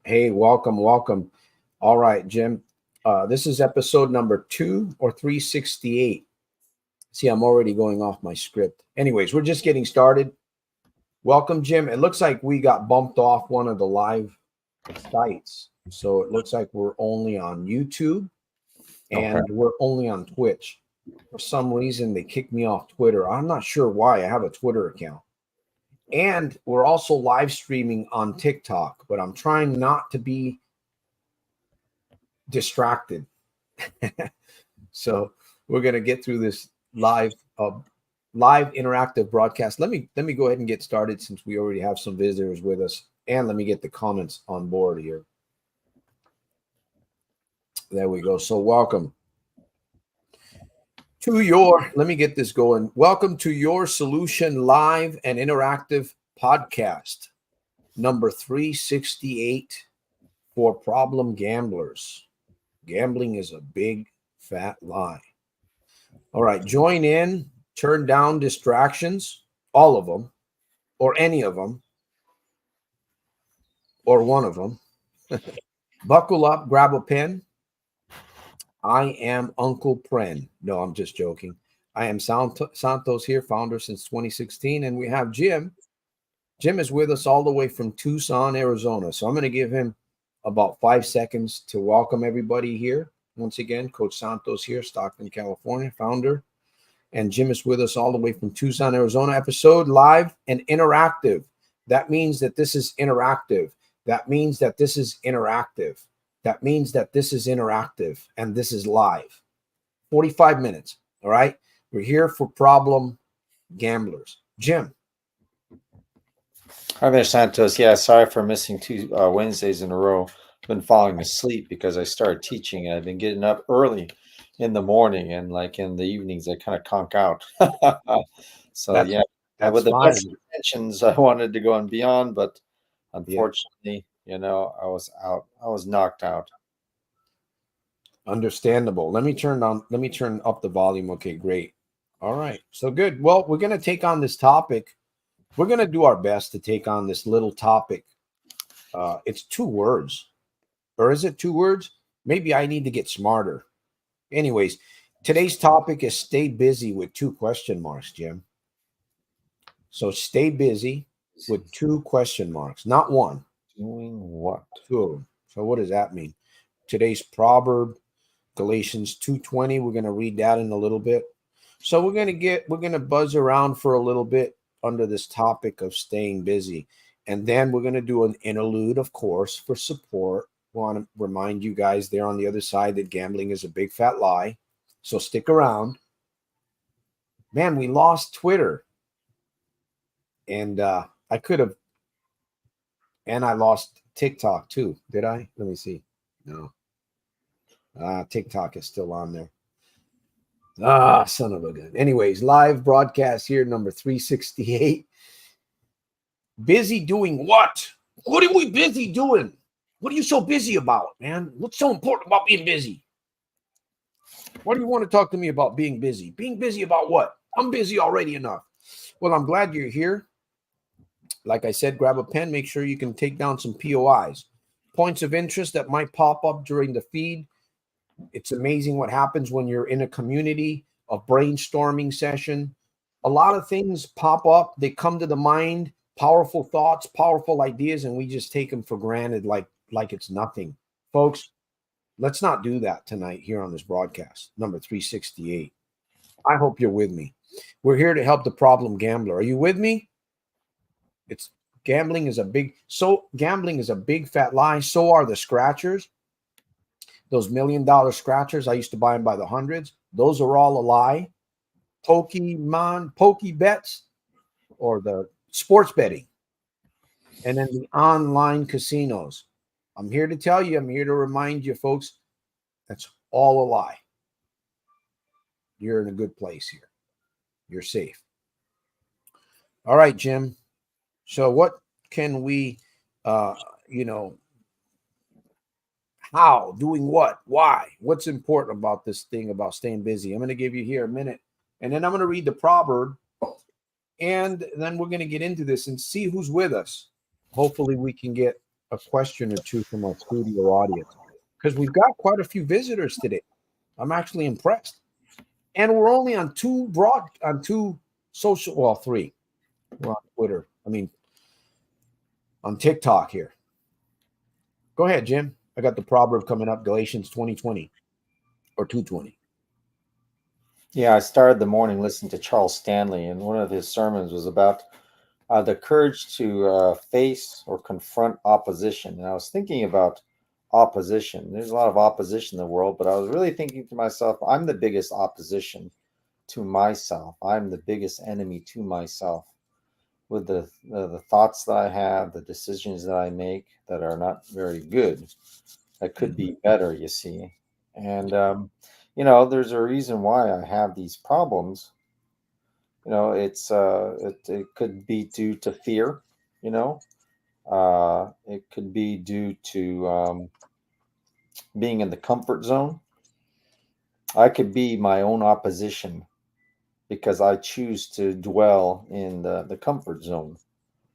Hey, welcome, welcome. All right, Jim. This is episode number 2 or 368. See, I'm already going off my script. Anyways, we're just getting started. Welcome, Jim. It looks like we got bumped off one of the live sites. So it looks like we're only on YouTube and we're only on Twitch. For some reason, they kicked me off Twitter. I'm not sure why. I have a Twitter account. And we're also live streaming on TikTok, but I'm trying not to be distracted. So we're going to get through this live interactive broadcast. Let me go ahead and get started since we already have some visitors with us, and let me get the comments on board here. There we go. So welcome to your, let me get this going. Welcome to your Solution Live and Interactive Podcast, number 368 for problem gamblers. Gambling is a big fat lie. All right, join in, turn down distractions, all of them, or any of them, or one of them. Buckle up, grab a pen. I am Uncle Pren. No, I'm just joking. I am Santos here, founder since 2016, and we have Jim. Jim is with us all the way from Tucson, Arizona. So I'm going to give him about 5 seconds to welcome everybody here. Once again, Coach Santos here, Stockton, California, founder. And Jim is with us all the way from Tucson, Arizona. Episode live and interactive. That means that this is interactive. That means that this is interactive. That means that this is interactive and this is live. 45 minutes. All right. We're here for problem gamblers. Jim. Hi there, Santos. Yeah, sorry for missing 2 Wednesdays in a row. I've been falling asleep because I started teaching and I've been getting up early in the morning, and like in the evenings I kind of conk out. So That's with the fine. best intentions, I wanted to go and beyond, but unfortunately, I was out. I was knocked out. Understandable. Let me turn up the volume. Okay, great. All right. So good. Well, we're going to take on this topic. We're going to do our best to take on this little topic. It's 2 words. Or is it 2 words? Maybe I need to get smarter. Anyways, today's topic is stay busy with 2 question marks, Jim. So stay busy with 2 question marks, not 1. Doing what? 2 of them. So what does that mean? Today's proverb, Galatians 2:20. We're going to read that in a little bit. So we're going to buzz around for a little bit under this topic of staying busy. And then we're going to do an interlude, of course, for support. I want to remind you guys there on the other side that gambling is a big fat lie. So stick around. Man, we lost Twitter. And I lost TikTok too. Did I? Let me see. No. TikTok is still on there. Son of a gun. Anyways, live broadcast here, number 368. Busy doing what? What are we busy doing? What are you so busy about, man? What's so important about being busy? What do you want to talk to me about being busy? Being busy about what? I'm busy already enough. Well, I'm glad you're here. Like I said, grab a pen. Make sure you can take down some POIs. Points of interest that might pop up during the feed. It's amazing what happens when you're in a community, a brainstorming session. A lot of things pop up. They come to the mind, powerful thoughts, powerful ideas, and we just take them for granted like it's nothing. Folks, let's not do that tonight here on this broadcast, number 368. I hope you're with me. We're here to help the problem gambler. Are you with me? Gambling is a big fat lie. So are the scratchers. Those $1 million scratchers, I used to buy them by the hundreds. Those are all a lie. Pokey bets, or the sports betting. And then the online casinos. I'm here to tell you, I'm here to remind you, folks, that's all a lie. You're in a good place here. You're safe. All right, Jim. So what can we, how, doing what, why, what's important about this thing about staying busy? I'm going to give you here a minute, and then I'm going to read the proverb, and then we're going to get into this and see who's with us. Hopefully we can get a question or two from our studio audience because we've got quite a few visitors today. I'm actually impressed. And we're only on two social, well, three. We're on Twitter. I mean, on TikTok here. Go ahead, Jim. I got the proverb coming up, Galatians 20:20 or 2:20. Yeah, I started the morning listening to Charles Stanley, and one of his sermons was about the courage to face or confront opposition. And I was thinking about opposition. There's a lot of opposition in the world, but I was really thinking to myself, I'm the biggest opposition to myself. I'm the biggest enemy to myself with the thoughts that I have, the decisions that I make that are not very good, that could be better, you see. And, there's a reason why I have these problems. It could be due to fear, you know, it could be due to being in the comfort zone. I could be my own opposition because I choose to dwell in the comfort zone.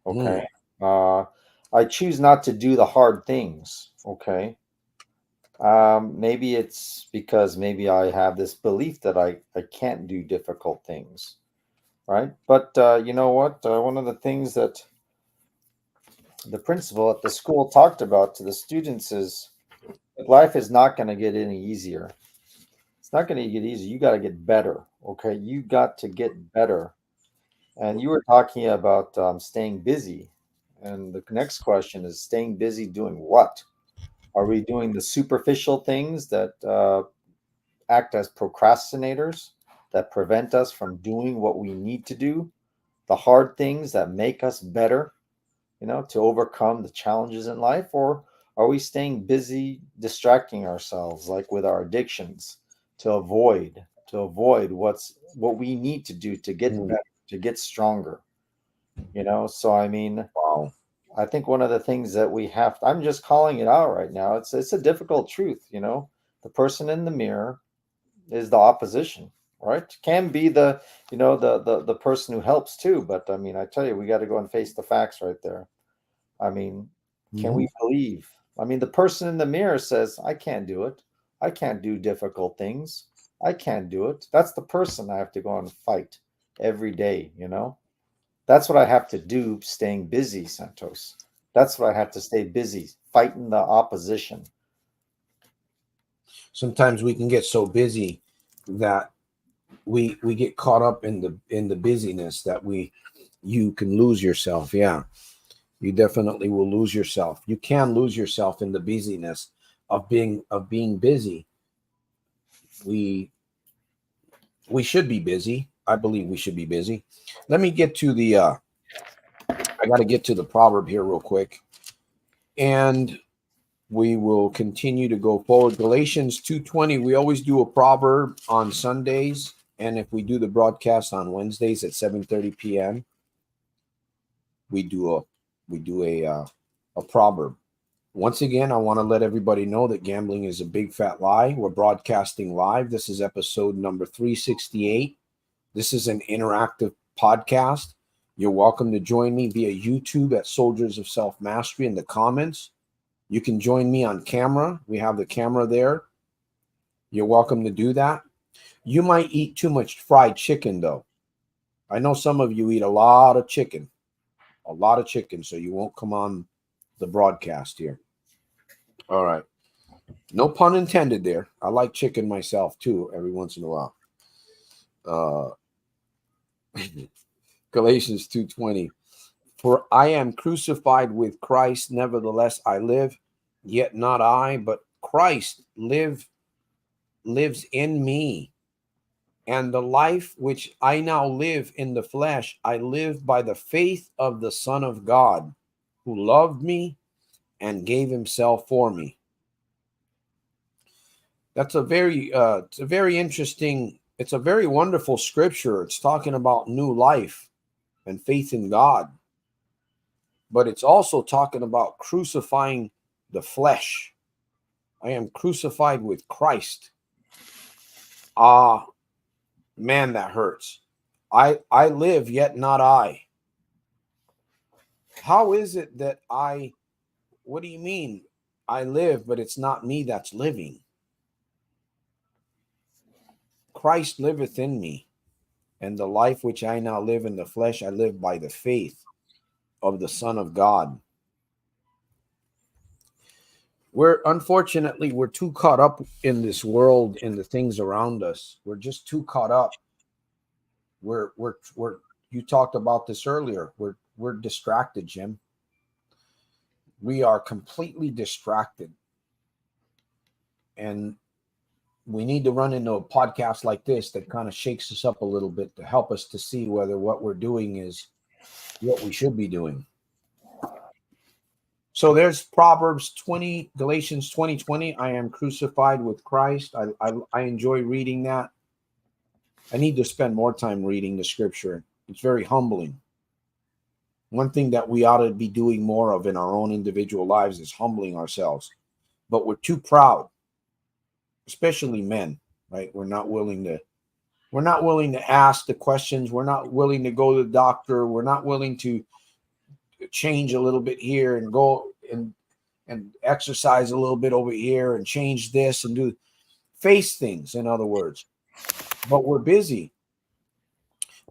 Okay. Uh, I choose not to do the hard things. Okay. Maybe it's because maybe I have this belief that I can't do difficult things. Right. But you know what? One of the things that the principal at the school talked about to the students is that life is not going to get any easier. It's not going to get easier. You got to get better. Okay. You got to get better. And you were talking about staying busy. And the next question is staying busy doing what? Are we doing the superficial things that act as procrastinators that prevent us from doing what we need to do? The hard things that make us better, to overcome the challenges in life? Or are we staying busy distracting ourselves, like with our addictions, to avoid what we need to do to get better, to get stronger? So I mean, Wow. I think one of the things that we have, I'm just calling it out right now. It's a difficult truth. The person in the mirror is the opposition, right? Can be the person who helps too. But I mean, I tell you, we got to go and face the facts right there. I mean, can we believe? I mean, the person in the mirror says, I can't do it. I can't do difficult things. I can't do it. That's the person I have to go and fight every day. That's what I have to do, staying busy, Santos. That's what I have to stay busy, fighting the opposition. Sometimes we can get so busy that we get caught up in the busyness that you can lose yourself. Yeah, you definitely will lose yourself. You can lose yourself in the busyness of being busy. We we should be busy. I believe we should be busy. Let me get to the I got to get to the proverb here real quick, and we will continue to go forward. Galatians 2:20. We always do a proverb on Sundays, and if we do the broadcast on Wednesdays at 7:30 p.m., we do a proverb. Once again, I want to let everybody know that gambling is a big fat lie. We're broadcasting live. This is episode number 368. This is an interactive podcast. You're welcome to join me via YouTube at Soldiers of Self Mastery in the comments. You can join me on camera. We have the camera there. You're welcome to do that. You might eat too much fried chicken, though. I know some of you eat a lot of chicken, so you won't come on the broadcast here. All right. No pun intended there. I like chicken myself, too, every once in a while. Galatians 2:20. For I am crucified with Christ, nevertheless I live, yet not I, but Christ lives in me. And the life which I now live in the flesh, I live by the faith of the Son of God, who loved me and gave himself for me. That's it's a very interesting, it's a very wonderful scripture. It's talking about new life and faith in God, but it's also talking about crucifying the flesh. I am crucified with Christ. Ah, man, that hurts. I live, yet not I. How is it that I What do you mean? I live, but it's not me that's living. Christ liveth in me, and the life which I now live in the flesh, I live by the faith of the Son of God. We're too caught up in this world, in the things around us. We're just too caught up. We're you talked about this earlier. We're distracted, Jim. We are completely distracted. And we need to run into a podcast like this that kind of shakes us up a little bit to help us to see whether what we're doing is what we should be doing. So there's Proverbs 20, Galatians 20:20. I am crucified with Christ. I enjoy reading that. I need to spend more time reading the scripture. It's very humbling. One thing that we ought to be doing more of in our own individual lives is humbling ourselves. But we're too proud, especially men, right? We're not willing to ask the questions. We're not willing to go to the doctor. We're not willing to change a little bit here and go and exercise a little bit over here and change this and face things, in other words. But we're busy.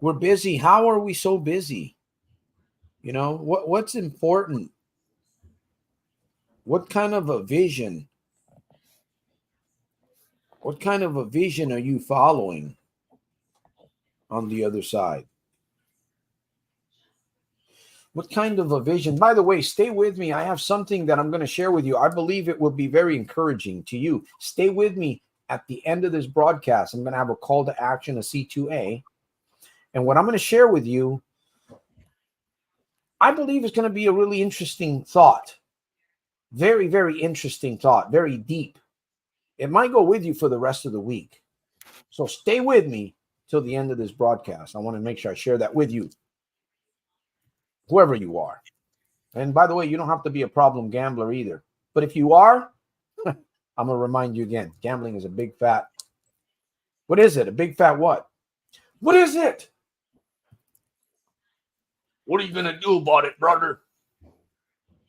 We're busy. How are we so busy? You know, what's important? What kind of a vision? What kind of a vision are you following on the other side? What kind of a vision? By the way, stay with me. I have something that I'm going to share with you. I believe it will be very encouraging to you. Stay with me at the end of this broadcast. I'm going to have a call to action, a C2A. And what I'm going to share with you, I believe is going to be a really interesting thought. Very, very interesting thought. Very deep. It might go with you for the rest of the week. So stay with me till the end of this broadcast. I want to make sure I share that with you, whoever you are. And by the way, you don't have to be a problem gambler either. But if you are, I'm going to remind you again, gambling is a big fat. What is it? A big fat what? What is it? What are you going to do about it, brother?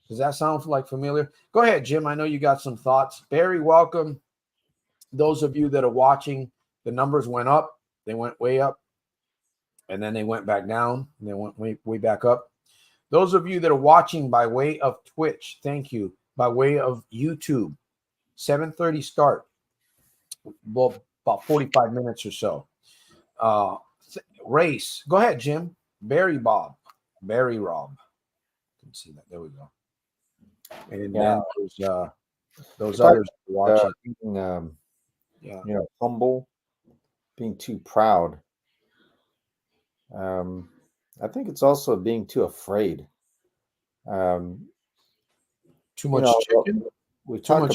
Does that sound like familiar? Go ahead, Jim. I know you got some thoughts. Barry, welcome. Those of you that are watching, the numbers went up. They went way up. And then they went back down. And they went way back up. Those of you that are watching by way of Twitch, thank you. By way of YouTube, 7:30 start. Well, about 45 minutes or so. Race. Go ahead, Jim. Barry Rob. Can see that. There we go. And then there's those others watching. Being, humble, being too proud. I think it's also being too afraid. Too much chicken. We talk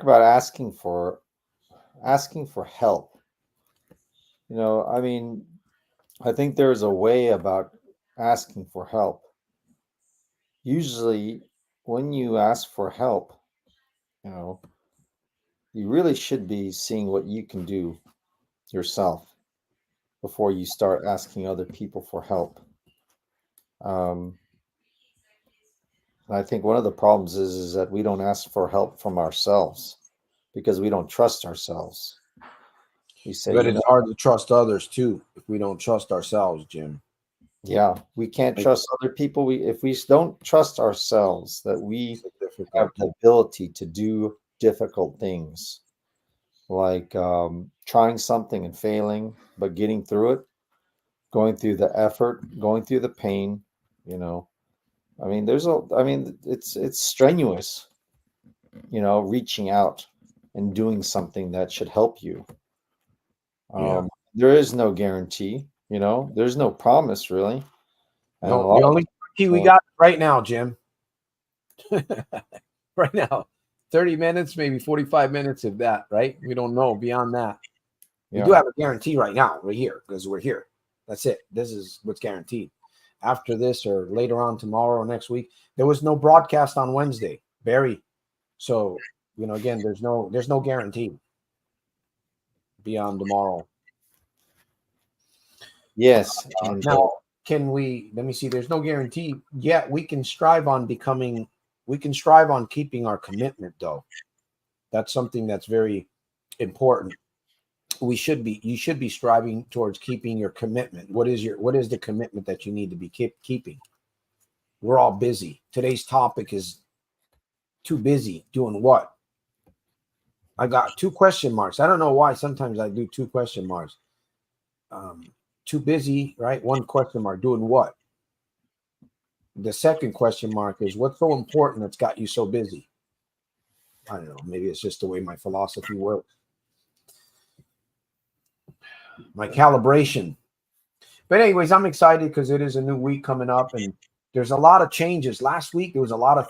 about asking for help. I mean, I think there's a way about asking for help. Usually, when you ask for help, you really should be seeing what you can do yourself before you start asking other people for help. I think one of the problems is that we don't ask for help from ourselves because we don't trust ourselves. We say, but it's hard to trust others too if we don't trust ourselves, Jim. Yeah, we can't trust other people. If we don't trust ourselves, that we have the ability to do difficult things, like trying something and failing, but getting through it, going through the effort, going through the pain. I mean, it's strenuous. Reaching out and doing something that should help you. There is no guarantee. There's no promise really. And the only key we got right now, Jim, right now, 30 minutes, maybe 45 minutes of that, right? We don't know beyond that. We do have a guarantee right now. We're here because we're here. That's it. This is what's guaranteed. After this or later on tomorrow or next week, there was no broadcast on Wednesday, Barry. So, again, there's no guarantee beyond tomorrow. Yes. Now, let me see, there's no guarantee yet. We can strive on keeping our commitment, though. That's something that's very important. You should be striving towards keeping your commitment. What is the commitment that you need to be keeping? We're all busy. Today's topic is too busy doing what? I got 2 question marks. I don't know why sometimes I do 2 question marks. Too busy, right? 1 question mark. Doing what? The second question mark is, what's so important that's got you so busy? I don't know. Maybe it's just the way my philosophy works. My calibration. But anyways, I'm excited because it is a new week coming up, and there's a lot of changes. Last week there was a lot of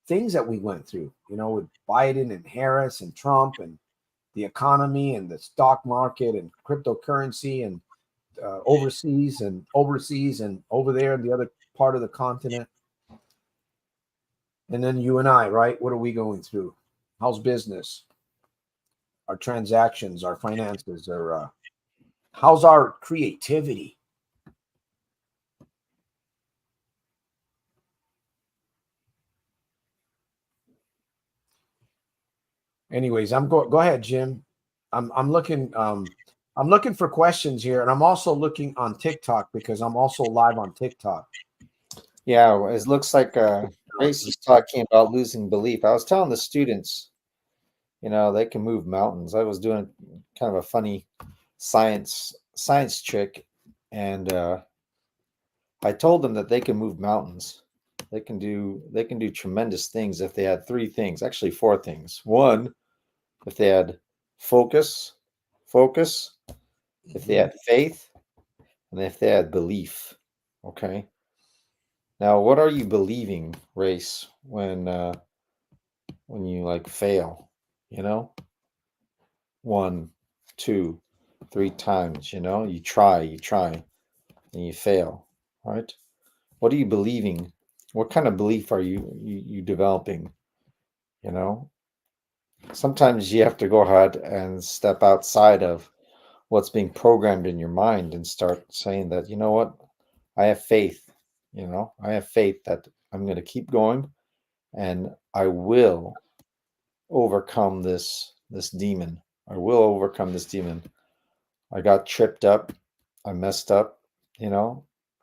things that we went through, with Biden and Harris and Trump and the economy and the stock market and cryptocurrency and overseas and over there in the other part of the continent. And then you and I, right? What are we going through? How's business? Our transactions, our finances, how's our creativity? Anyways, go ahead, Jim. I'm looking for questions here, and I'm also looking on TikTok because I'm also live on TikTok. Yeah, it looks like Grace is talking about losing belief. I was telling the students, they can move mountains. I was doing kind of a funny science trick, and I told them that they can move mountains. They can do tremendous things if they had 3 things, actually 4 things. 1, if they had focus, if they had faith, and if they had belief. Okay. Now, what are you believing, Race, when you fail? 1, 2, 3 times. You try, and you fail. Right? What are you believing? What kind of belief are you developing? Sometimes you have to go ahead and step outside of what's being programmed in your mind and start saying that, what, I have faith. I have faith that I'm going to keep going, and I will overcome this demon. I will overcome this demon. I got tripped up. I messed up,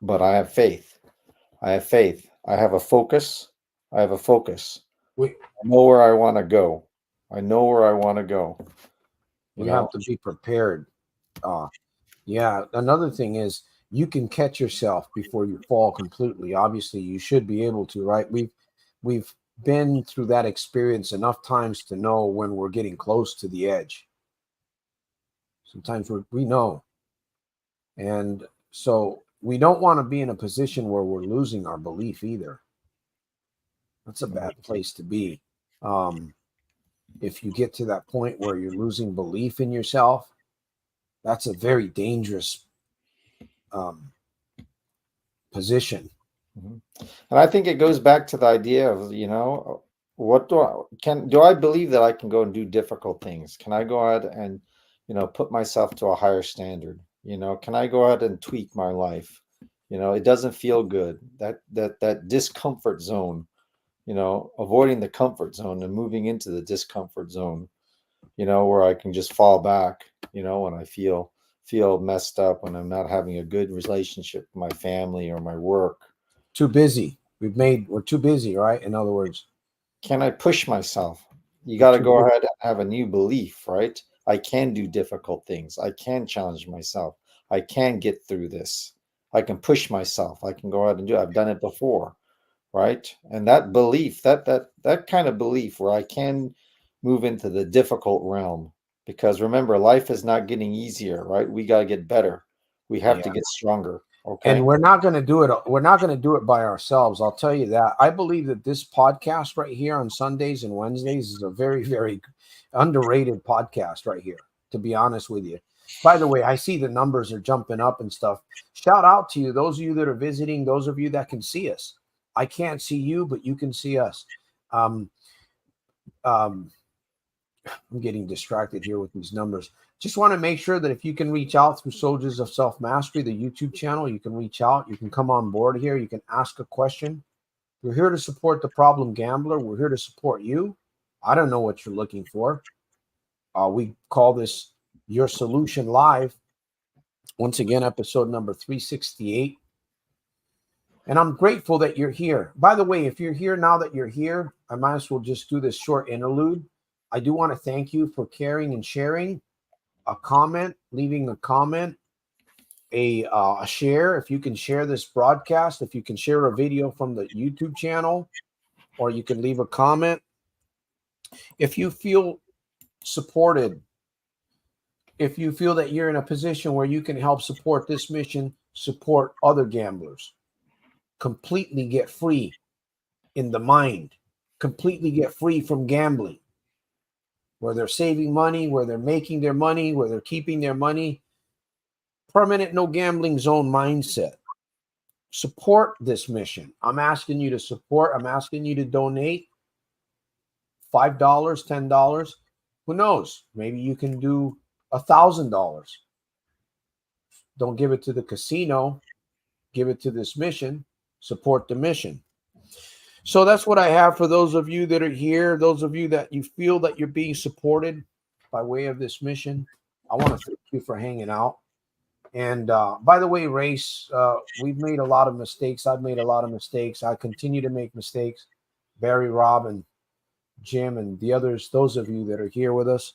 but I have faith. I have faith. I have a focus. I know where I want to go. You have to be prepared. Yeah. Another thing is, you can catch yourself before you fall completely. Obviously, you should be able to, right? We've been through that experience enough times to know when we're getting close to the edge. Sometimes we know. And so we don't want to be in a position where we're losing our belief either. That's a bad place to be. If you get to that point where you're losing belief in yourself, that's a very dangerous position. And I think it goes back to the idea of, what do I believe that I can go and do difficult things? Can I go ahead and, put myself to a higher standard? Can I go ahead and tweak my life? It doesn't feel good. That discomfort zone, avoiding the comfort zone and moving into the discomfort zone, where I can just fall back, when I feel messed up, when I'm not having a good relationship with my family or my work. Too busy. We're too busy, right? In other words, can I push myself? You got to go ahead and have a new belief, right? I can do difficult things. I can challenge myself. I can get through this. I can push myself. I can go ahead and do it. I've done it before, right? And that belief, that kind of belief where I can move into the difficult realm, because remember, life is not getting easier, right? We got to get better. We have to get stronger. Okay. And we're not going to do it. We're not going to do it by ourselves. I'll tell you that. I believe that this podcast right here on Sundays and Wednesdays is a very, very underrated podcast right here, to be honest with you. By the way, I see the numbers are jumping up and stuff. Shout out to you, those of you that are visiting, those of you that can see us. I can't see you, but you can see us. I'm getting distracted here with these numbers. Just want to make sure that if you can reach out through Soldiers of Self-Mastery, the YouTube channel, you can reach out. You can come on board here. You can ask a question. We're here to support the problem gambler. We're here to support you. I don't know what you're looking for. We call this Your Solution Live. Once again, episode number 368. And I'm grateful that you're here. By the way, if you're here now that you're here, I might as well just do this short interlude. I do want to thank you for caring and sharing. A comment, leaving a comment, a share. If you can share this broadcast, if you can share a video from the YouTube channel, or you can leave a comment. If you feel supported, if you feel that you're in a position where you can help support this mission, support other gamblers, completely get free in the mind, completely get free from gambling, where they're saving money, where they're making their money, where they're keeping their money. Permanent no gambling zone mindset. Support this mission. I'm asking you to support. I'm asking you to donate $5, $10. Who knows? Maybe you can do $1,000. Don't give it to the casino. Give it to this mission. Support the mission. So that's what I have for those of you that are here, those of you that you feel that you're being supported by way of this mission. I want to thank you for hanging out. And by the way, Race, we've made a lot of mistakes. I've made a lot of mistakes. I continue to make mistakes. Barry, Rob, and Jim, and the others, those of you that are here with us,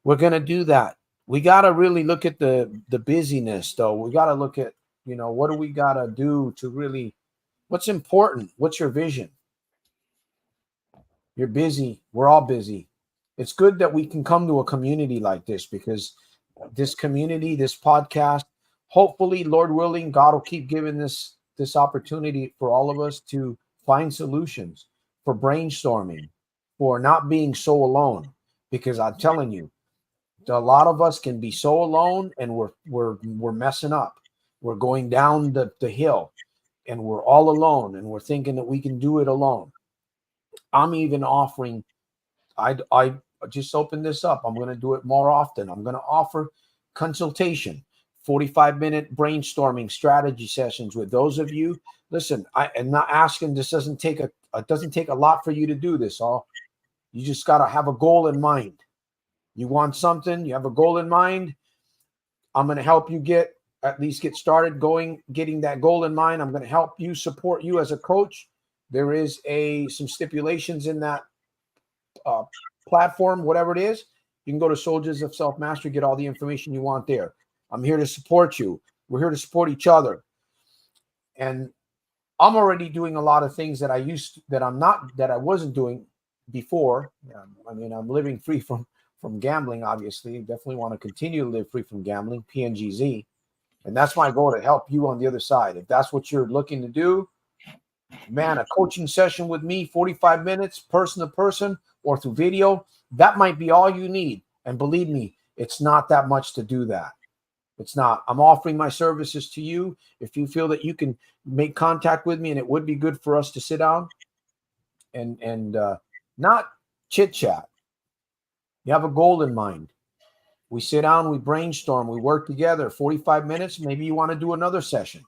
we're going to do that. We got to really look at the busyness, though. We got to look at, what do we got to do to really, what's important? What's your vision? You're busy. We're all busy. It's good that we can come to a community like this, because this community, this podcast, hopefully, Lord willing, God will keep giving this opportunity for all of us to find solutions, for brainstorming, for not being so alone. Because I'm telling you, a lot of us can be so alone, and we're messing up. We're going down the hill, and we're all alone, and we're thinking that we can do it alone. I'm even offering, I just opened this up. I'm going to do it more often. I'm going to offer consultation, 45-minute brainstorming strategy sessions with those of you. Listen, I am not asking, this doesn't take a lot for you to do this. All you just got to have a goal in mind. You want something, you have a goal in mind. I'm going to help you at least get started getting that goal in mind. I'm going to help you, support you as a coach. There is some stipulations in that platform, whatever it is. You can go to Soldiers of Self-Mastery, get all the information you want there. I'm here to support you. We're here to support each other. And I'm already doing a lot of things that I wasn't doing before. I mean, I'm living free from gambling, obviously. Definitely want to continue to live free from gambling, P.N.G.Z. And that's my goal, to help you on the other side. If that's what you're looking to do, man, a coaching session with me, 45 minutes, person to person, or through video, that might be all you need. And believe me, it's not that much to do that. It's not. I'm offering my services to you. If you feel that you can make contact with me, and it would be good for us to sit down and not chit chat. You have a goal in mind. We sit down, we brainstorm, we work together. 45 minutes. Maybe you want to do another session,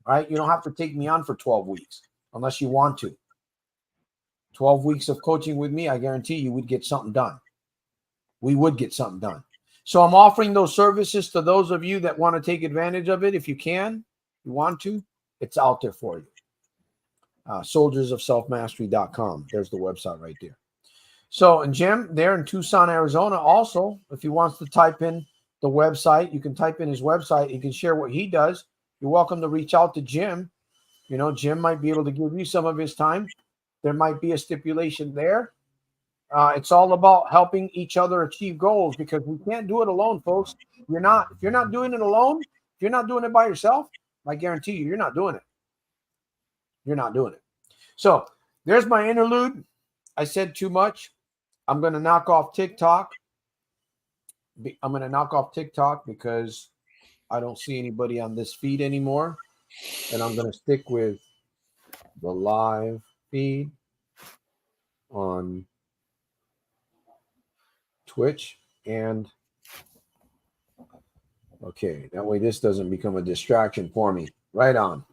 right? You don't have to take me on for 12 weeks unless you want to. 12 weeks of coaching with me, I guarantee you would get something done. We would get something done. So I'm offering those services to those of you that want to take advantage of it. If you can, you want to, it's out there for you. soldiersofselfmastery.com. There's the website right there. So, and Jim, there in Tucson, Arizona, also, if he wants to type in the website, you can type in his website. You can share what he does. You're welcome to reach out to Jim. Jim might be able to give you some of his time. There might be a stipulation there. It's all about helping each other achieve goals, because we can't do it alone, folks. If you're not doing it alone, if you're not doing it by yourself, I guarantee you're not doing it. You're not doing it. So there's my interlude. I said too much. I'm going to knock off TikTok. Because I don't see anybody on this feed anymore. And I'm going to stick with the live feed on Twitch and okay, that way this doesn't become a distraction for me. Right on.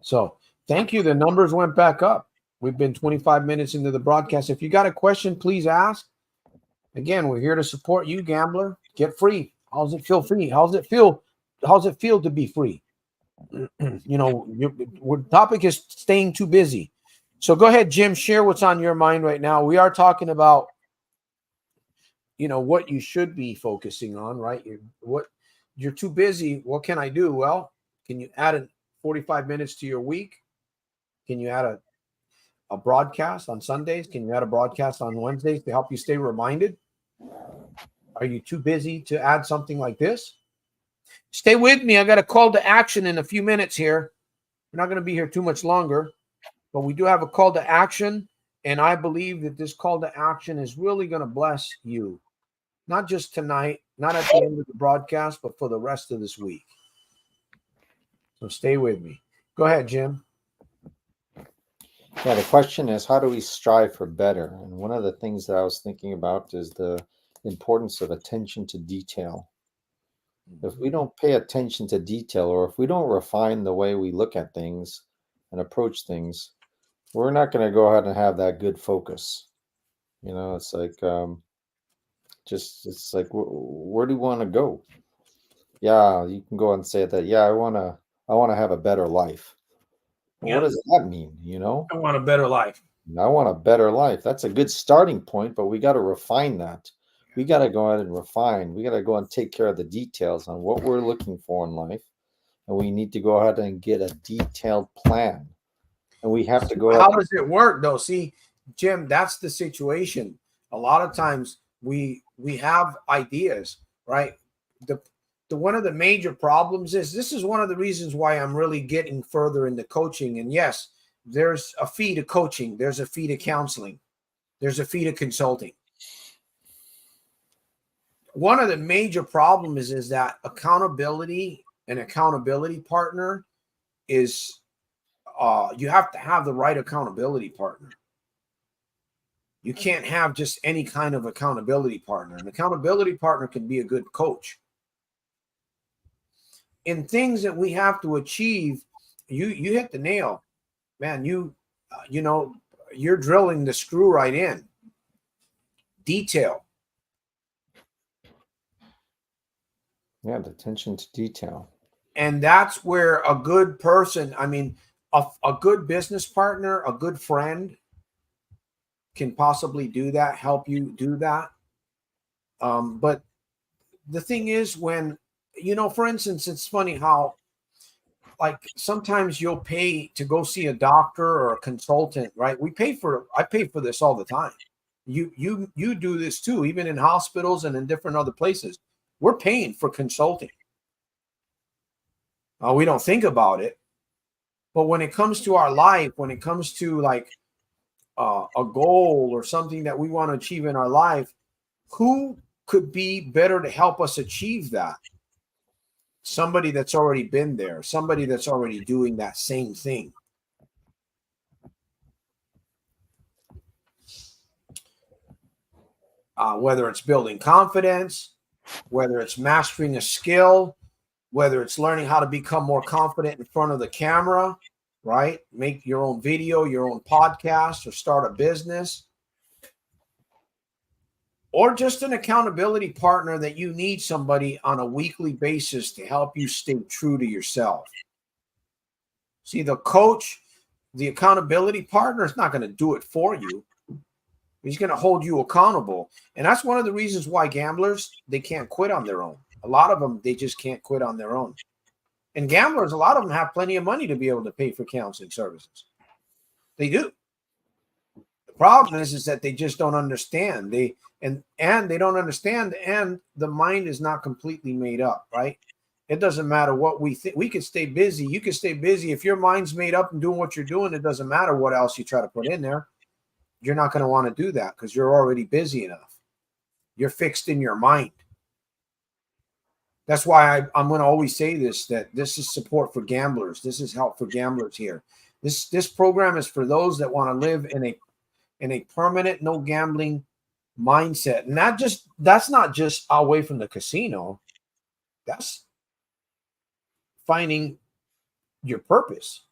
So thank you. The numbers went back up. We've been 25 minutes into the broadcast. If you got a question, please ask. Again, we're here to support you, gambler. Get free. How's it feel free? How's it feel? How's it feel to be free? You know, your topic is staying too busy. So go ahead, Jim, share what's on your mind right now. We are talking about, you know, what you should be focusing on, right? You're too busy. What can I do? Well, can you add 45 minutes to your week? Can you add a broadcast on Sundays? Can you add a broadcast on Wednesdays to help you stay reminded? Are you too busy to add something like this? Stay with me. I got a call to action in a few minutes here. We're not going to be here too much longer, but we do have a call to action. And I believe that this call to action is really going to bless you. Not just tonight, not at the end of the broadcast, but for the rest of this week. So stay with me. Go ahead, Jim. Yeah, the question is, how do we strive for better? And one of the things that I was thinking about is the importance of attention to detail. If we don't pay attention to detail, or if we don't refine the way we look at things and approach things, we're not going to go ahead and have that good focus. You know, it's like, it's like, where do you want to go? Yeah, you can go and say that. Yeah, I want to have a better life. Well, what does that mean? You know, I want a better life. I want a better life. That's a good starting point, but we got to refine that. We got to go ahead and refine. We got to go and take care of the details on what we're looking for in life. And we need to go ahead and get a detailed plan. And we have to go. How does it work, though? See, Jim, that's the situation. A lot of times we have ideas, right? The one of the major problems is this is one of the reasons why I'm really getting further into coaching. And yes, there's a fee to coaching. There's a fee to counseling. There's a fee to consulting. One of the major problems is that accountability, an accountability partner is you have to have the right accountability partner. You can't have just any kind of accountability partner. An accountability partner can be a good coach. In things that we have to achieve, you hit the nail, man. You know, you're drilling the screw right in. Detail. Yeah, the attention to detail. And that's where a good person, I mean, a good business partner, a good friend can possibly do that, help you do that. But the thing is, when, you know, for instance, it's funny how, like, sometimes you'll pay to go see a doctor or a consultant, right? I pay for this all the time. You do this too, even in hospitals and in different other places. We're paying for consulting. We don't think about it, but when it comes to our life, when it comes to like a goal or something that we want to achieve in our life, who could be better to help us achieve that? Somebody that's already been there, somebody that's already doing that same thing. Whether it's building confidence, whether it's mastering a skill, whether it's learning how to become more confident in front of the camera, right? Make your own video, your own podcast, or start a business. Or just an accountability partner that you need somebody on a weekly basis to help you stay true to yourself. See, the coach, the accountability partner is not going to do it for you. He's going to hold you accountable. And that's one of the reasons why gamblers, they can't quit on their own. A lot of them, they just can't quit on their own. And gamblers, a lot of them have plenty of money to be able to pay for counseling services. They do. The problem is that they just don't understand. And they don't understand, and the mind is not completely made up, right? It doesn't matter what we think. We can stay busy. You can stay busy. If your mind's made up and doing what you're doing, it doesn't matter what else you try to put in there. You're not going to want to do that because you're already busy enough. You're fixed in your mind. That's why I'm going to always say this, that this is support for gamblers. This is help for gamblers here. This program is for those that want to live in a permanent no gambling mindset. That's not just away from the casino. That's finding your purpose,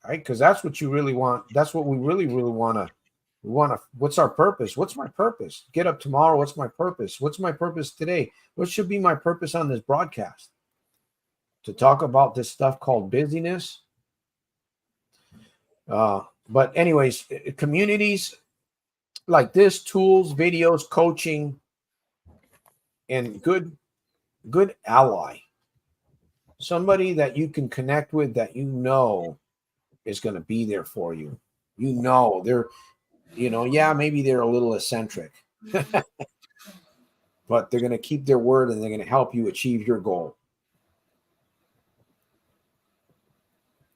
right? Because that's what you really want. That's what we really, really want to. We want to. What's our purpose? What's my purpose? Get up tomorrow. What's my purpose? What's my purpose today? What should be my purpose on this broadcast? To talk about this stuff called busyness. But anyways, communities like this, tools, videos, coaching, and good ally, somebody that you can connect with, that you know is going to be there for you. You know, they're, yeah, maybe they're a little eccentric, but they're going to keep their word and they're going to help you achieve your goal.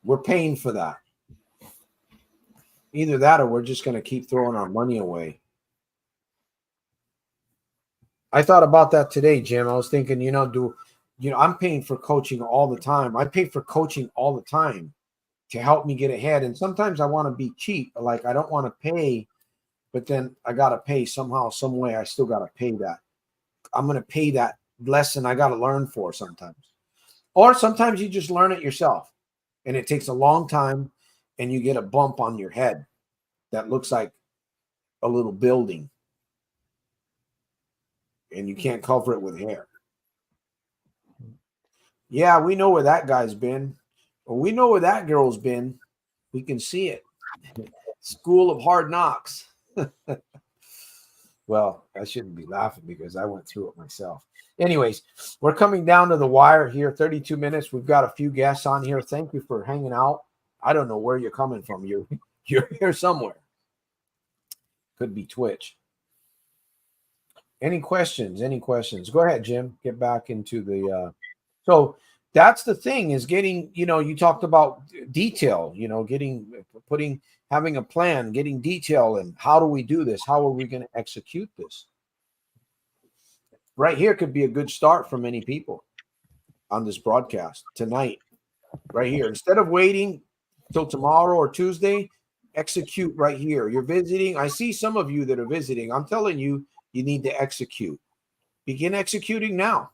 We're paying for that. Either that or we're just going to keep throwing our money away. I thought about that today, Jim. I was thinking, I'm paying for coaching all the time. I pay for coaching all the time to help me get ahead. And sometimes I want to be cheap. Like I don't want to pay, but then I got to pay somehow, some way. I still got to pay that. I'm going to pay that lesson I got to learn for sometimes. Or sometimes you just learn it yourself and it takes a long time and you get a bump on your head that looks like a little building and you can't cover it with hair. Yeah, we know where that guy's been. Or we know where that girl's been. We can see it. School of Hard Knocks. Well, I shouldn't be laughing because I went through it myself. Anyways, we're coming down to the wire here. 32 minutes. We've got a few guests on here. Thank you for hanging out. I don't know where you're coming from. You're here somewhere. Could be Twitch. Any questions? Go ahead, Jim. Get back into the so that's the thing, is getting, you talked about detail, having a plan, getting detail, and how do we do this? How are we going to execute this? Right here could be a good start for many people on this broadcast tonight, right here. Instead of waiting till tomorrow or Tuesday, execute right here. You're visiting. I see some of you that are visiting. I'm telling you, you need to execute. Begin executing now.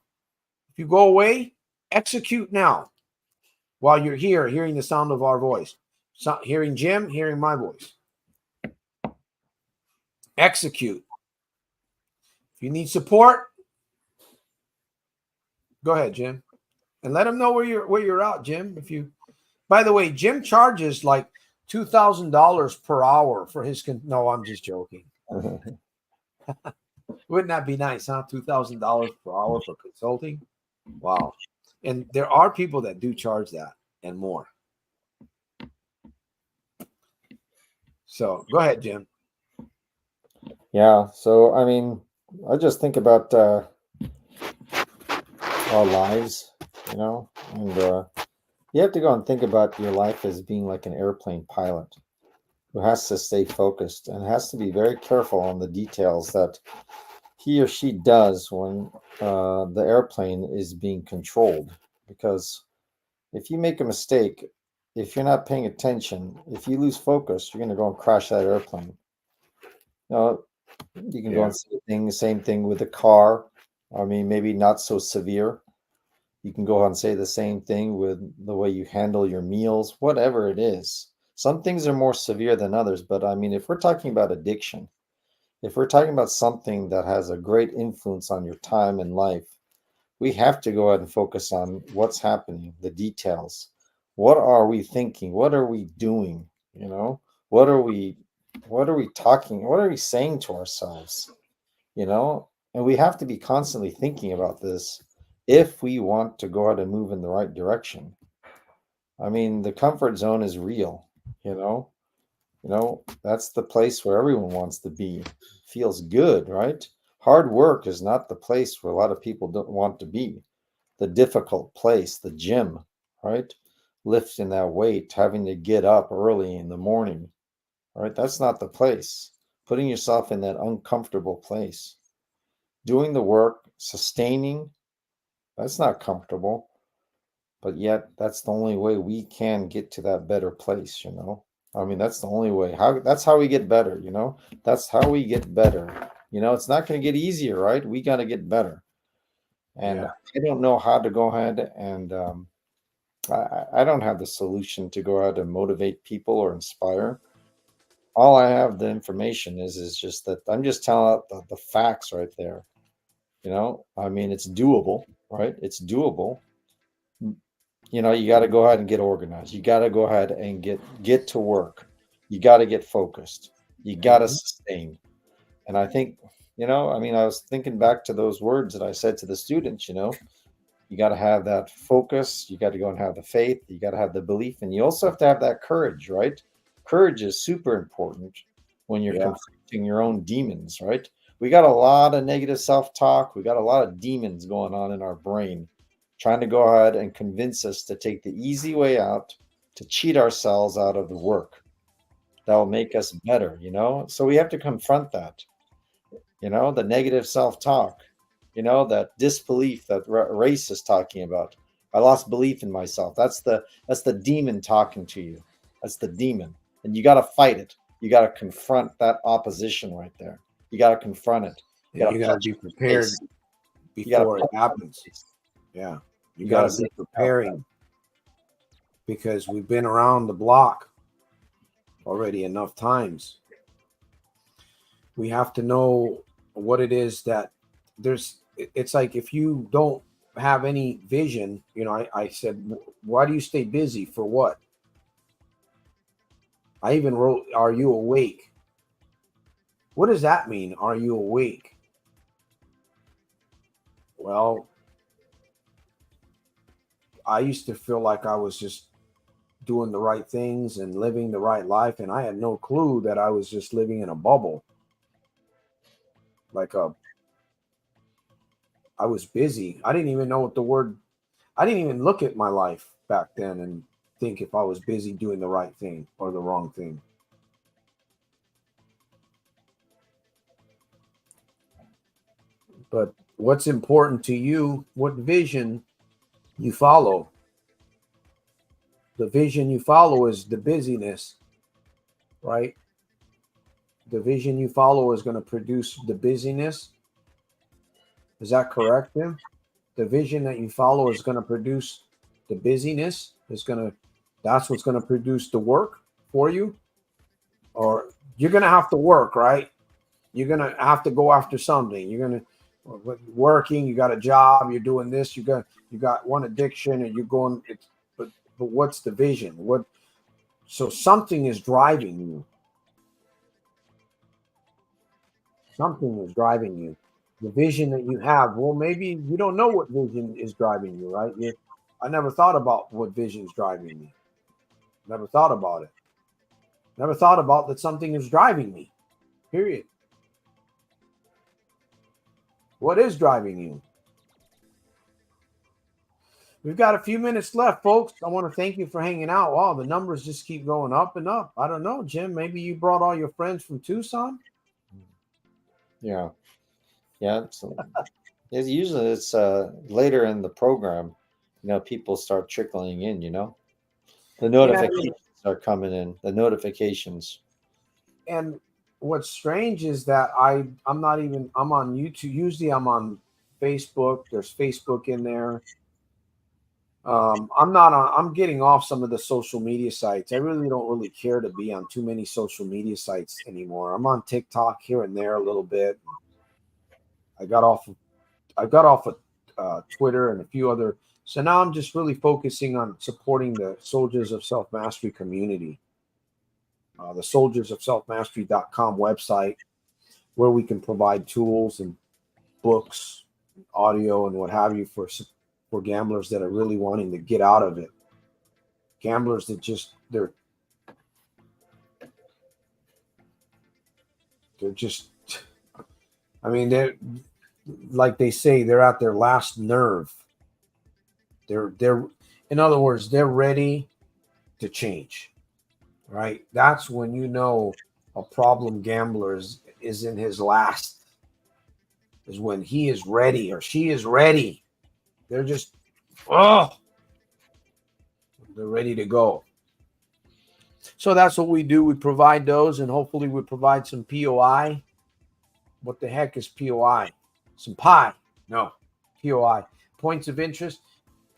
If you go away, execute now. While you're here, hearing the sound of our voice, hearing Jim, hearing my voice. Execute. If you need support, go ahead, Jim, and let them know where you're out, Jim. By the way, Jim charges like $2,000 per hour for his. No, I'm just joking. Wouldn't that be nice, huh? $2,000 per hour for consulting. Wow. And there are people that do charge that and more. So go ahead, Jim. Yeah. So, I mean, I just think about our lives, and you have to go and think about your life as being like an airplane pilot who has to stay focused and has to be very careful on the details that he or she does when the airplane is being controlled. Because if you make a mistake, if you're not paying attention, if you lose focus, you're going to go and crash that airplane. You can go and say the same thing with a car. I mean, maybe not so severe. You can go and say the same thing with the way you handle your meals, whatever it is. Some things are more severe than others, but I mean, if we're talking about addiction, if we're talking about something that has a great influence on your time and life, we have to go ahead and focus on what's happening, the details. What are we thinking? What are we doing? What are we talking? What are we saying to ourselves? And we have to be constantly thinking about this if we want to go out and move in the right direction. I mean, the comfort zone is real, that's the place where everyone wants to be. Feels good, right? Hard work is not the place where a lot of people don't want to be. The difficult place, the gym, right? Lifting that weight, having to get up early in the morning, right? That's not the place. Putting yourself in that uncomfortable place. Doing the work, sustaining, that's not comfortable. But yet, that's the only way we can get to that better place, I mean, that's the only way. That's how we get better, That's how we get better. It's not going to get easier, right? We got to get better. And Yeah. I don't know how to go ahead and I don't have the solution to go ahead and motivate people or inspire. All I have the information is just that I'm just telling out the facts right there. I mean, it's doable, right? It's doable. You got to go ahead and get organized. You got to go ahead and get to work. You got to get focused. You got to Mhm. sustain. And I think, I mean, I was thinking back to those words that I said to the students, you got to have that focus. You got to go and have the faith. You got to have the belief. And you also have to have that courage, right? Courage is super important when you're Yeah. confronting your own demons, right? We got a lot of negative self talk. We got a lot of demons going on in our brain trying to go ahead and convince us to take the easy way out, to cheat ourselves out of the work that will make us better, So we have to confront that, the negative self talk, that disbelief that Race is talking about. I lost belief in myself. That's the demon talking to you. That's the demon. And you got to fight it. You got to confront that opposition right there. You got to confront it. You And got you to got to punch be it in the face. prepared You got to before it punch it in happens. the face. Yeah. You You got got to to be say yourself that. preparing because we've been around the block already enough times. We have to know what it is that it's like if you don't have any vision, I said, why do you stay busy for what? I even wrote, are you awake? What does that mean? Are you awake? Well, I used to feel like I was just doing the right things and living the right life. And I had no clue that I was just living in a bubble. Like I was busy. I didn't even know what I didn't even look at my life back then and think if I was busy doing the right thing or the wrong thing. But what's important to you, what vision you follow. The vision you follow is the busyness, right? The vision you follow is going to produce the busyness. Is that correct, Tim? The vision that you follow is going to produce the busyness. That's what's going to produce the work for you. Or you're going to have to work, right? You're going to have to go after something. You're going to working. You got a job. You're doing this. You got one addiction, and you're going. But what's the vision? What? So something is driving you. Something is driving you. The vision that you have. Well, maybe you don't know what vision is driving you, right? I never thought about what vision is driving me. Never thought about it. Never thought about that something is driving me. Period. What is driving you? We've got a few minutes left, folks. I want to thank you for hanging out. Wow, the numbers just keep going up and up. I don't know, Jim. Maybe you brought all your friends from Tucson. Yeah. Yeah. Usually it's later in the program, people start trickling in, the Yeah, notifications are coming in, the notifications. and what's strange is that I'm on YouTube. Usually I'm on Facebook. There's Facebook in there. I'm getting off some of the social media sites. I really don't really care to be on too many social media sites anymore. I'm on TikTok here and there a little bit. I got off of Twitter and a few other. So now I'm just really focusing on supporting the Soldiers of Self Mastery community. The soldiersofselfmastery.com website, where we can provide tools and books, audio, and what have you for gamblers that are really wanting to get out of it. Gamblers that they're just, I mean, they're like they say, they're at their last nerve. They're in other words, they're ready to change, right? That's when you know a problem gambler is in his last, is when he is ready or she is ready. They're just, oh, they're ready to go. So that's what we do. We provide those, and hopefully we provide some POI. What the heck is POI? Some pie. No, POI. Points of interest.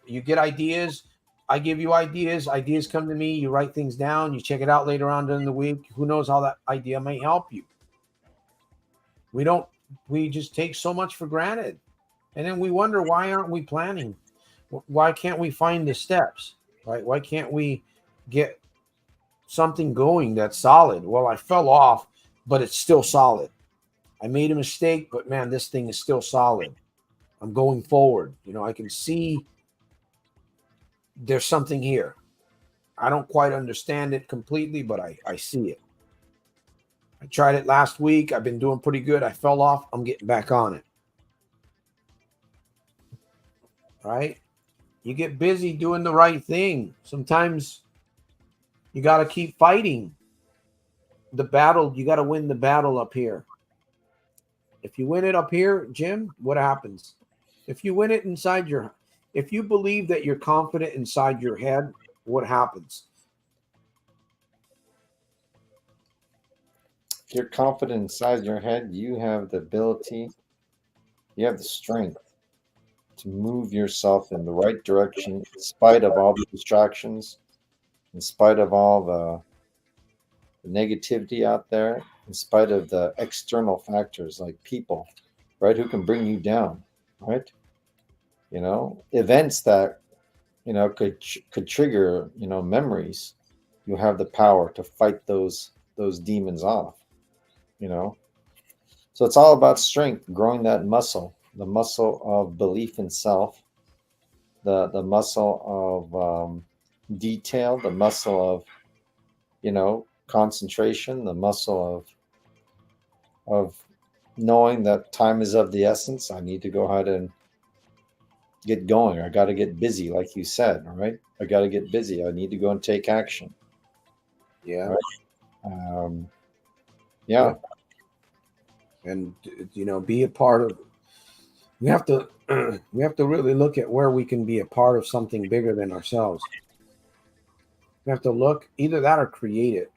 You get ideas. I give you ideas. Ideas come to me. You write things down. You check it out later on during the week. Who knows how that idea may help you? We just take so much for granted. And then we wonder, why aren't we planning? Why can't we find the steps? Right? Why can't we get something going that's solid? Well, I fell off, but it's still solid. I made a mistake, but man, this thing is still solid. I'm going forward. I can see there's something here. I don't quite understand it completely, but I see it. I tried it last week. I've been doing pretty good. I fell off. I'm getting back on it. Right? You get busy doing the right thing. Sometimes you got to keep fighting the battle. You got to win the battle up here. If you win it up here, Jim, what happens? If you win it if you believe that you're confident inside your head, what happens? If you're confident inside your head, you have the ability, you have the strength to move yourself in the right direction in spite of all the distractions, in spite of all the negativity out there, in spite of the external factors like people, right, who can bring you down, right? Events that could trigger memories. You have the power to fight those demons off. So it's all about strength, growing that muscle, the muscle of belief in self, the muscle of detail, the muscle of concentration, the muscle of knowing that time is of the essence. I need to go ahead and get going. I got to get busy, like you said. All right, I got to get busy. I need to go and take action. Yeah. Right? Yeah. And be a part of. We have to really look at where we can be a part of something bigger than ourselves. We have to look either that or create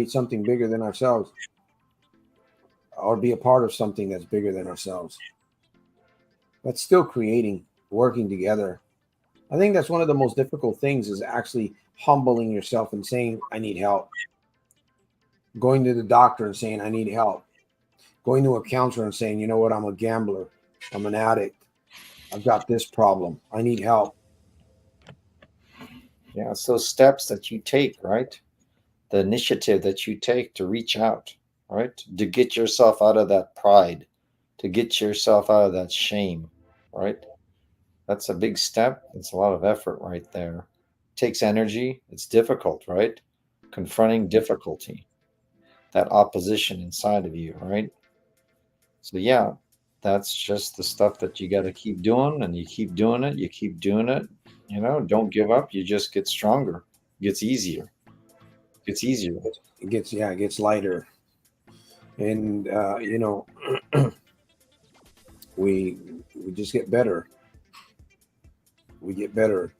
something bigger than ourselves, or be a part of something that's bigger than ourselves. That's still creating, working together. I think that's one of the most difficult things, is actually humbling yourself and saying, I need help. Going to the doctor and saying, I need help. Going to a counselor and saying, you know what, I'm a gambler. I'm an addict. I've got this problem. I need help. Yeah, it's those steps that you take, right? The initiative that you take to reach out, right? To get yourself out of that pride, to get yourself out of that shame, right? That's a big step. It's a lot of effort right there. It takes energy. It's difficult, right? Confronting difficulty, that opposition inside of you, right? So yeah, that's just the stuff that you got to keep doing, and you keep doing it. You keep doing it. Don't give up. You just get stronger. It gets easier. It gets easier. It gets lighter. And we just get better. We get better.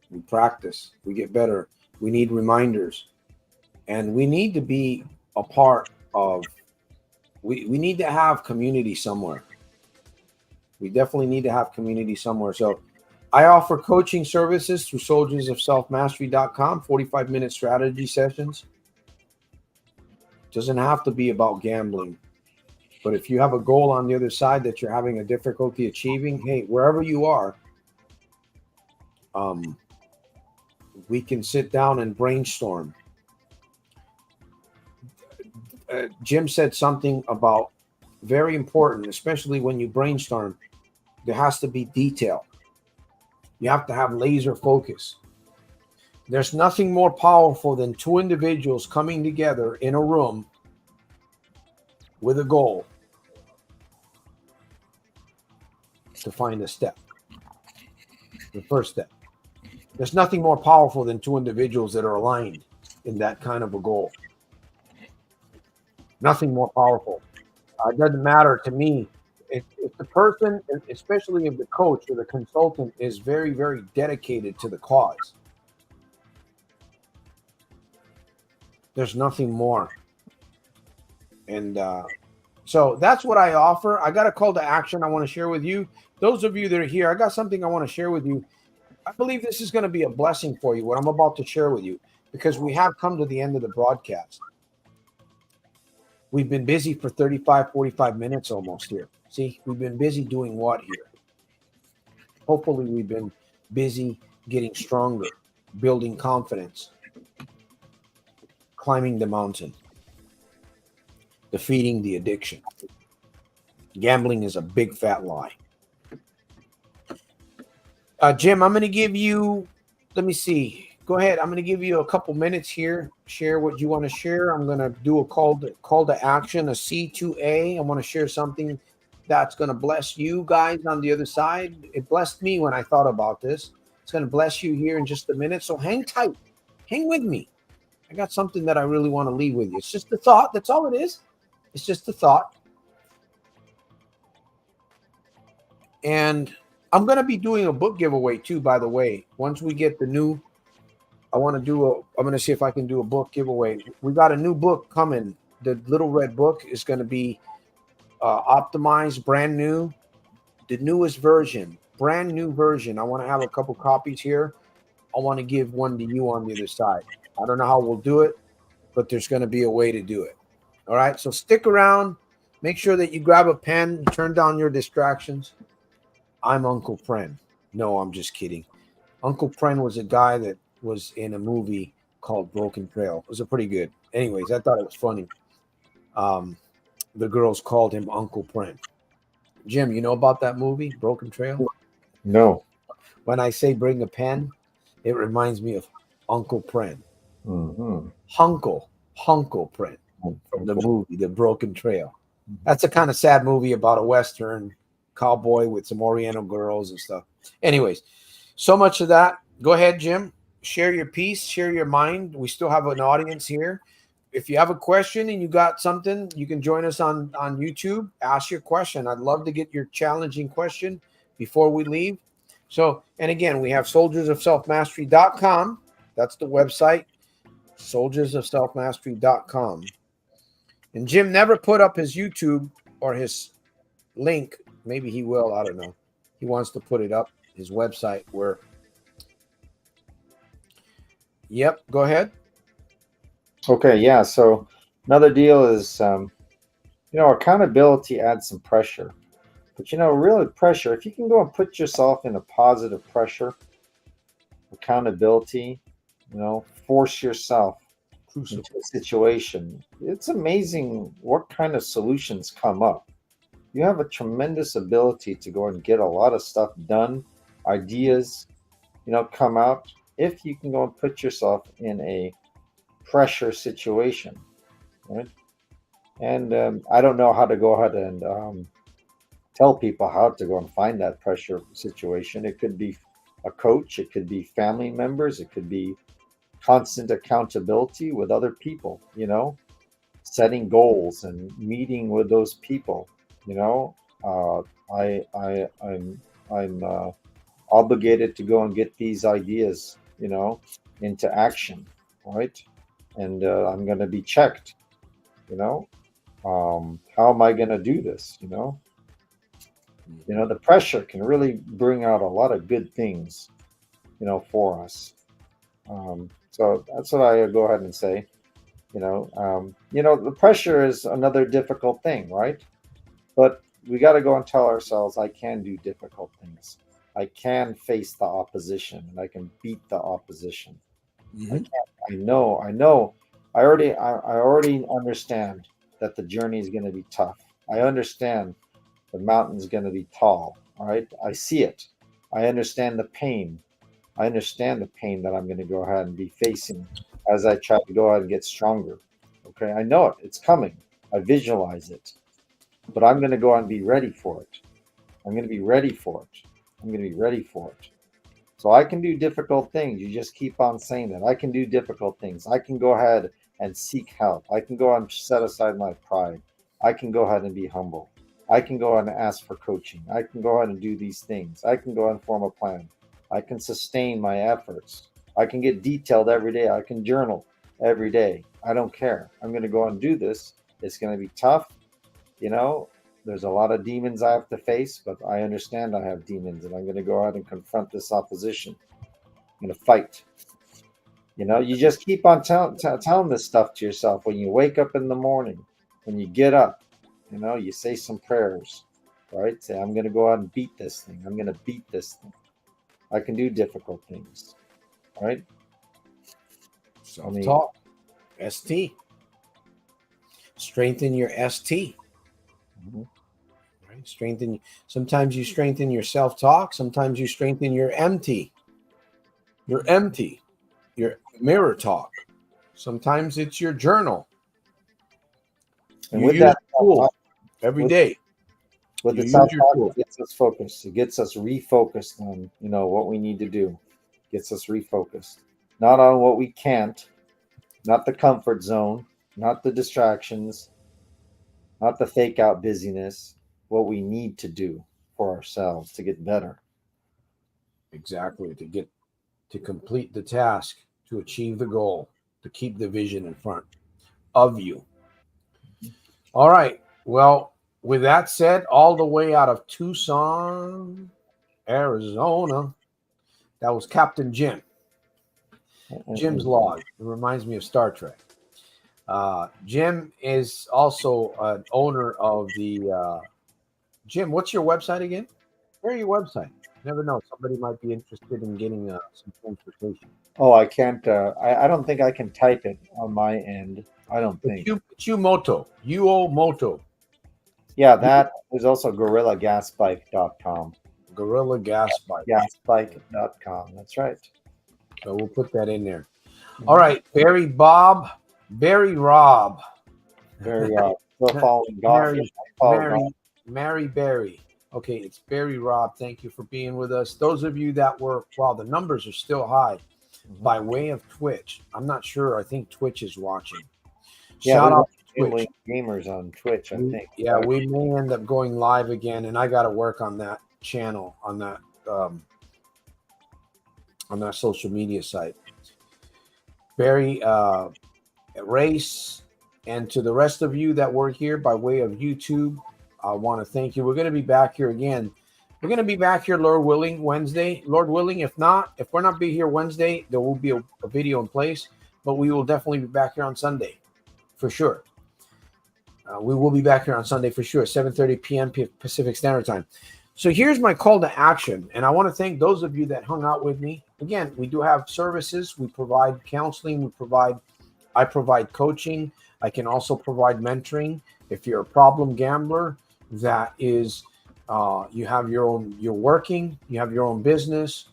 We practice. We get better. We need reminders. And we need to be a part of, we need to have community somewhere. We definitely need to have community somewhere. So I offer coaching services through soldiersofselfmastery.com, 45-minute strategy sessions. Doesn't have to be about gambling. But if you have a goal on the other side that you're having a difficulty achieving, hey, wherever you are, we can sit down and brainstorm. Jim said something about very important, especially when you brainstorm. There has to be detail. You have to have laser focus. There's nothing more powerful than two individuals coming together in a room with a goal to find a step. The first step. There's nothing more powerful than two individuals that are aligned in that kind of a goal. Nothing more powerful. It doesn't matter to me. If the person, especially if the coach or the consultant, is very, very dedicated to the cause, There's nothing more. And so that's what I offer. I got a call to action I want to share with you. Those of you that are here, I got something I want to share with you. I believe this is going to be a blessing for you, what I'm about to share with you, because we have come to the end of the broadcast. We've been busy for 35, 45 minutes almost here. See, we've been busy doing what here? Hopefully, we've been busy getting stronger, building confidence, climbing the mountain, defeating the addiction. Gambling is a big fat lie. Jim, I'm going to give you, let me see. Go ahead. I'm going to give you a couple minutes here. Share what you want to share. I'm going to do a call to action, a C2A. I want to share something that's going to bless you guys on the other side. It blessed me when I thought about this. It's going to bless you here in just a minute. So hang tight. Hang with me. I got something that I really want to leave with you. It's just a thought. That's all it is. It's just a thought. And I'm going to be doing a book giveaway too, by the way. Once we get the new, I'm going to see if I can do a book giveaway. We got a new book coming. The Little Red Book is going to be optimized, brand new, the newest version, brand new version. I want to have a couple copies here. I want to give one to you on the other side. I don't know how we'll do it, but there's going to be a way to do it. All right. So stick around. Make sure that you grab a pen, turn down your distractions. I'm Uncle Pren. No, I'm just kidding. Uncle Pren was a guy that was in a movie called Broken Trail. It was a pretty good. Anyways, I thought it was funny. The girls called him Uncle Pren. Jim, you know about that movie, Broken Trail? No. When I say bring a pen, it reminds me of Uncle Pren. Mm-hmm. Hunkle Pren from the movie, The Broken Trail. That's a kind of sad movie about a Western cowboy with some Oriental girls and stuff. Anyways, so much of that. Go ahead, Jim. Share your piece, share your mind. We still have an audience here. If you have a question and you got something, you can join us on YouTube. Ask your question. I'd love to get your challenging question before we leave. So, and again, we have soldiersofselfmastery.com. That's the website, soldiersofselfmastery.com. And Jim never put up his YouTube or his link. Maybe he will. I don't know. He wants to put it up, his website where. Yep. Go ahead. Okay. Yeah. So another deal is, accountability adds some pressure. But, really pressure, if you can go and put yourself in a positive pressure, accountability, force yourself into a situation, it's amazing what kind of solutions come up. You have a tremendous ability to go and get a lot of stuff done, ideas, come out if you can go and put yourself in a pressure situation, right? And I don't know how to go ahead and tell people how to go and find that pressure situation. It could be a coach, it could be family members, it could be constant accountability with other people, setting goals and meeting with those people. I'm obligated to go and get these ideas, into action, right? And I'm going to be checked, how am I going to do this? The pressure can really bring out a lot of good things, for us. So that's what I go ahead and say. The pressure is another difficult thing, right? But we got to go and tell ourselves, I can do difficult things. I can face the opposition, and I can beat the opposition. Mm-hmm. I know. I already understand that the journey is going to be tough. I understand the mountain's going to be tall. All right, I see it. I understand the pain. I understand the pain that I'm going to go ahead and be facing as I try to go ahead and get stronger. Okay, I know it. It's coming. I visualize it. But I'm going to go out and be ready for it. I'm going to be ready for it. I'm going to be ready for it. So I can do difficult things. You just keep on saying that. I can do difficult things. I can go ahead and seek help. I can go and set aside my pride. I can go ahead and be humble. I can go ahead and ask for coaching. I can go ahead and do these things. I can go ahead and form a plan. I can sustain my efforts. I can get detailed every day. I can journal every day. I don't care. I'm going to go and do this. It's going to be tough. There's a lot of demons I have to face, but I understand I have demons, and I'm going to go out and confront this opposition. I'm going to fight. You just keep on telling this stuff to yourself when you wake up in the morning, when you get up, you say some prayers, right? Say, I'm going to go out and beat this thing. I'm going to beat this thing. I can do difficult things, right? Self-talk, ST. Strengthen your ST. Mhm. Right? Sometimes you strengthen your self-talk. Sometimes you strengthen your MT. Your MT. Your mirror talk. Sometimes it's your journal. And You with use that tool every day. With You the use your self-talk, tool. it gets us focused. It gets us refocused on, what we need to do. Gets us refocused. Not on what we can't, not the comfort zone, not the distractions, not the fake out busyness, what we need to do for ourselves to get better. Exactly. To complete the task, to achieve the goal, to keep the vision in front of you. All right. Well, with that said, all the way out of Tucson, Arizona, that was Captain Jim. Jim's log. It reminds me of Star Trek. Jim is also an owner of the. Jim, what's your website again? Where are your website? You never know. Somebody might be interested in getting some transportation. Oh, I can't. I don't think I can type it on my end. I don't think. It's Umoto. Uomoto. Yeah, that is also GorillaGasBike.com. Gorilla Gas Bike. Gasbike.com. That's right. So we'll put that in there. All right, Barry Rob. Very still following golf. Mary Barry. Okay, it's Barry Rob. Thank you for being with us. Those of you that were, wow, the numbers are still high by way of Twitch. I'm not sure. I think Twitch is watching. Shout out to Twitch. Gamers on Twitch, I think. Yeah, we may end up going live again, and I got to work on that channel, on that social media site. Barry Race, and to the rest of you that were here by way of YouTube, I want to thank you. We're going to be back here again. We're going to be back here, Lord willing, Wednesday. Lord willing, if we're not be here Wednesday, there will be a video in place, but we will definitely be back here on Sunday, for sure. We will be back here on Sunday for sure, 7:30 p.m. Pacific Standard Time. So here's my call to action, and I want to thank those of you that hung out with me. Again, we do have services. We provide counseling. I provide coaching. I can also provide mentoring. If you're a problem gambler, that is, you're working, you have your own business,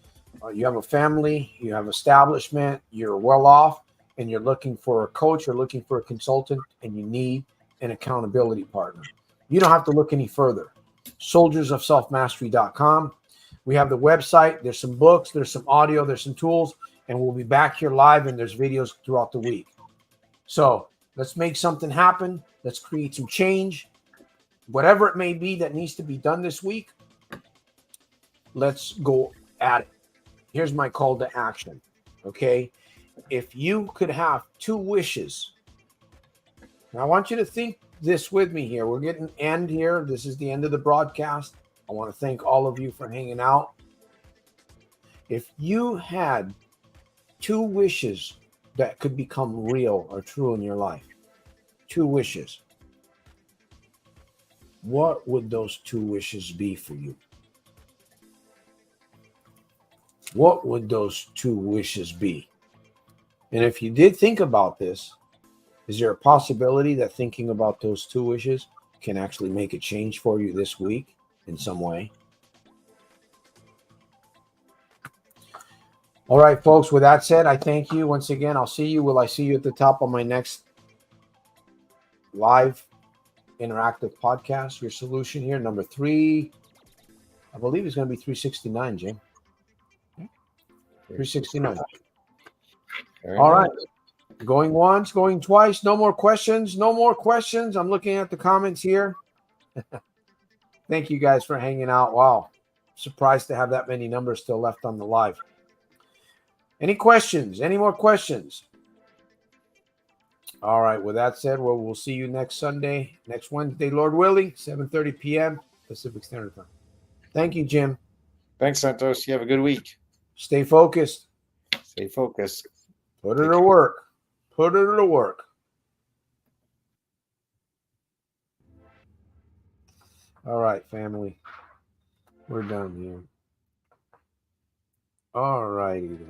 you have a family, you have establishment, you're well off, and you're looking for a coach, you're looking for a consultant, and you need an accountability partner. You don't have to look any further. soldiersofselfmastery.com. We have the website. There's some books, there's some audio, there's some tools, and we'll be back here live, and there's videos throughout the week. So let's make something happen. Let's create some change. Whatever it may be that needs to be done this week, let's go at it. Here's my call to action. Okay. If you could have 2 wishes, and I want you to think this with me here. We're getting end here. This is the end of the broadcast. I want to thank all of you for hanging out. If you had 2 wishes that could become real or true in your life, 2 wishes, what would those 2 wishes be for you? What would those 2 wishes be? And if you did think about this, is there a possibility that thinking about those 2 wishes can actually make a change for you this week in some way? All right, folks, with that said, I thank you once again. I'll see you. Will I see you at the top of my next live interactive podcast? Your solution here, number 3. I believe it's going to be 369, Jim. 369. All right. Going once, going twice. No more questions. No more questions. I'm looking at the comments here. Thank you guys for hanging out. Wow. Surprised to have that many numbers still left on the live. Any questions? Any more questions? All right. With that said, well, we'll see you next Wednesday, Lord willing, 7:30 p.m. Pacific Standard Time. Thank you, Jim. Thanks, Santos. You have a good week. Stay focused. Stay focused. Put it Take to care. work. Put it to work. All right, family. We're done here. All righty then.